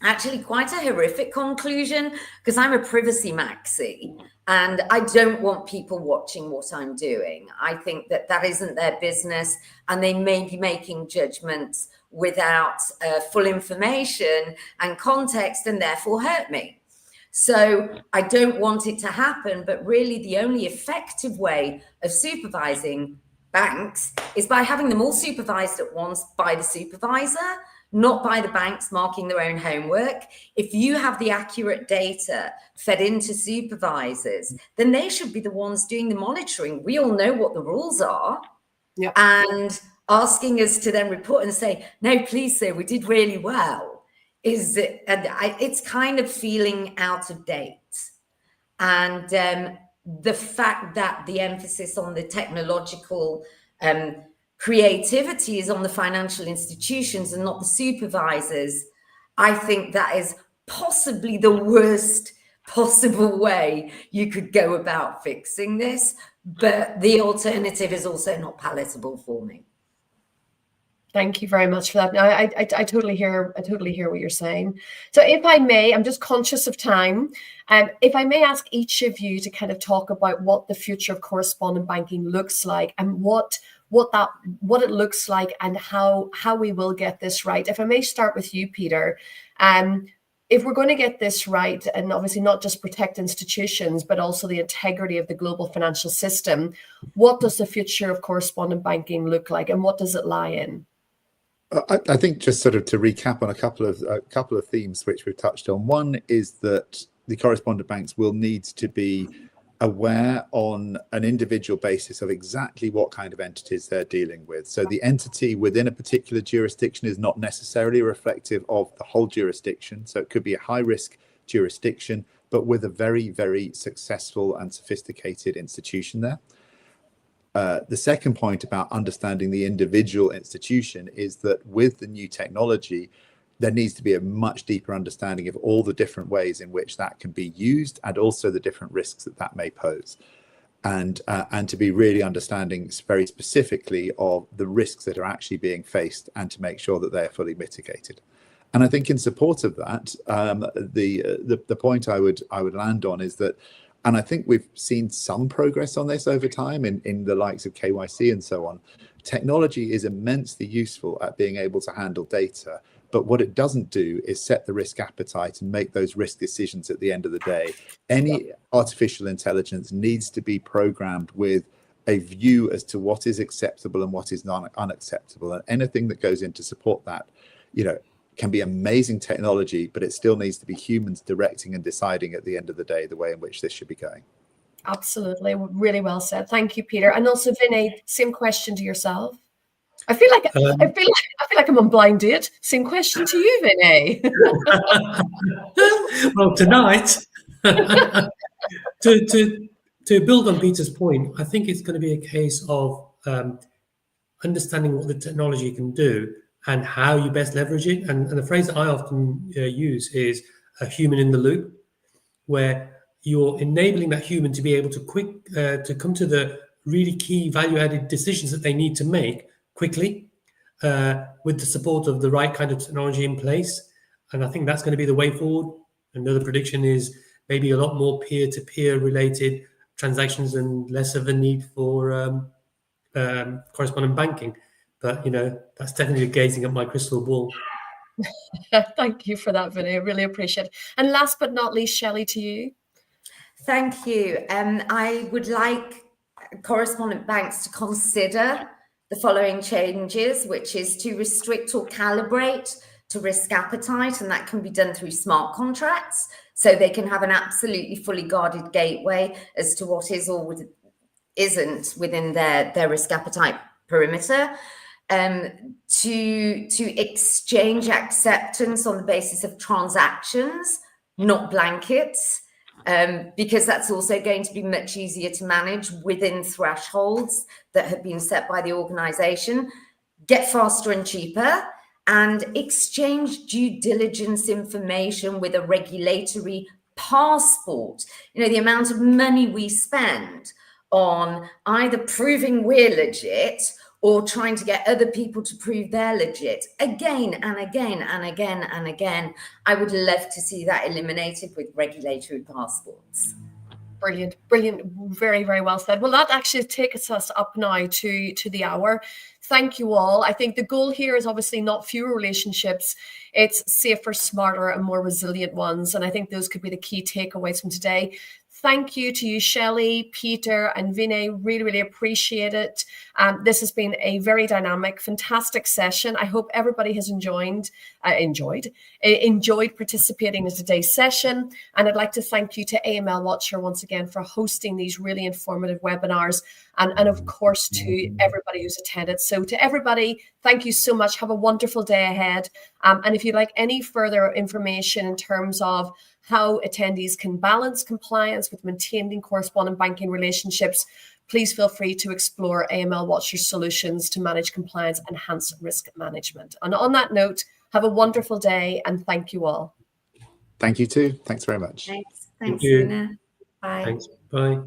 actually quite a horrific conclusion, because I'm a privacy maxi and I don't want people watching what I'm doing. I think that isn't their business, and they may be making judgments without full information and context, and therefore hurt me. So I don't want it to happen, but really the only effective way of supervising banks is by having them all supervised at once by the supervisor, not by the banks marking their own homework. If you have the accurate data fed into supervisors, then they should be the ones doing the monitoring. We all know what the rules are. Yeah. And asking us to then report and say, no, please, sir, we did really well, it's kind of feeling out of date. And the fact that the emphasis on the technological creativity is on the financial institutions and not the supervisors, I think that is possibly the worst possible way you could go about fixing this. But the alternative is also not palatable for me. Thank you very much for that. No, I totally hear what you're saying. So if I may, I'm just conscious of time. If I may ask each of you to kind of talk about what the future of correspondent banking looks like, and what it looks like, and how we will get this right. If I may start with you, Peter. If we're going to get this right, and obviously not just protect institutions, but also the integrity of the global financial system, what does the future of correspondent banking look like, and what does it lie in? I think just sort of to recap on a couple of themes which we've touched on. One is that the correspondent banks will need to be aware on an individual basis of exactly what kind of entities they're dealing with. So the entity within a particular jurisdiction is not necessarily reflective of the whole jurisdiction. So it could be a high risk jurisdiction, but with a very, very successful and sophisticated institution there. The second point about understanding the individual institution is that with the new technology, there needs to be a much deeper understanding of all the different ways in which that can be used, and also the different risks that may pose, and to be really understanding very specifically of the risks that are actually being faced, and to make sure that they are fully mitigated. And I think in support of that, the point I would land on is that, and I think we've seen some progress on this over time in the likes of KYC and so on. Technology is immensely useful at being able to handle data, but what it doesn't do is set the risk appetite and make those risk decisions at the end of the day. Any artificial intelligence needs to be programmed with a view as to what is acceptable and what is not unacceptable, and anything that goes in to support that, can be amazing technology, but it still needs to be humans directing and deciding at the end of the day the way in which this should be going. Absolutely, really well said. Thank you, Peter. And also, Vinay, same question to yourself. I feel like I'm on blind date. Same question to you, Vinay. Well, tonight, to build on Peter's point, I think it's going to be a case of understanding what the technology can do and how you best leverage it. And the phrase that I often use is a human in the loop, where you're enabling that human to be able to come to the really key value-added decisions that they need to make quickly, with the support of the right kind of technology in place. And I think that's going to be the way forward. Another prediction is maybe a lot more peer-to-peer related transactions and less of a need for correspondent banking. But, that's definitely gazing at my crystal ball. Thank you for that, Vinay. I really appreciate it. And last but not least, Shelley, to you. Thank you. I would like correspondent banks to consider the following changes, which is to restrict or calibrate to risk appetite, and that can be done through smart contracts, so they can have an absolutely fully guarded gateway as to what is or isn't within their risk appetite perimeter. To exchange acceptance on the basis of transactions, not blankets, because that's also going to be much easier to manage within thresholds that have been set by the organization. Get faster and cheaper, and exchange due diligence information with a regulatory passport. The amount of money we spend on either proving we're legit or trying to get other people to prove they're legit again and again and again and again. I would love to see that eliminated with regulatory passports. Brilliant, brilliant. Very, very well said. Well, that actually takes us up now to the hour. Thank you all. I think the goal here is obviously not fewer relationships. It's safer, smarter, and more resilient ones. And I think those could be the key takeaways from today. Thank you to you, Shelley, Peter, and Vinay. Really, really appreciate it. This has been a very dynamic, fantastic session. I hope everybody has enjoyed participating in today's session. And I'd like to thank you to AML Watcher once again for hosting these really informative webinars. And of course, to everybody who's attended. So to everybody, thank you so much. Have a wonderful day ahead. And if you'd like any further information in terms of how attendees can balance compliance with maintaining correspondent banking relationships, please feel free to explore AML Watcher's solutions to manage compliance and enhance risk management. And on that note, have a wonderful day and thank you all. Thank you too. Thanks very much. Thanks, Thank you. Una. Bye. Thanks. Bye.